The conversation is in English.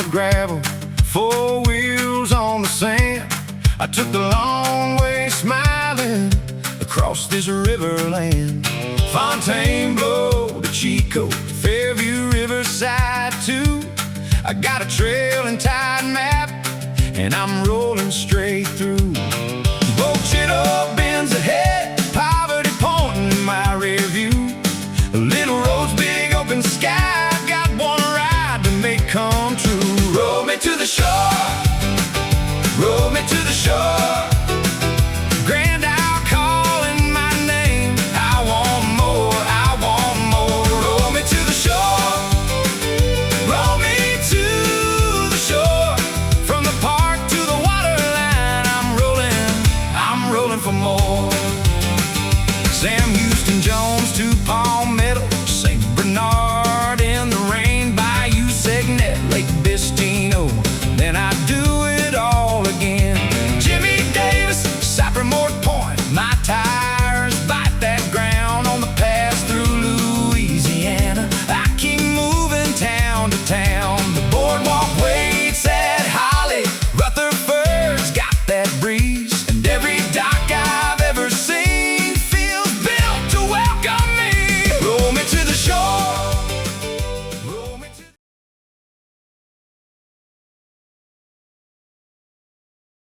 Gravel, 4 wheels on the sand. I took the long way smiling across this river land. Fontainebleau to Chico, Fairview, Riverside too. I got a trail and tide map, and I'm rolling straight through. Bochito bends ahead, poverty pointing in my rear view. Little roads, big open sky, got one ride to make come true. Roll me to the shore, roll me to the shore. Grand Isle calling my name. I want more, I want more. Roll me to the shore, roll me to the shore. From the park to the waterline, I'm rolling for more.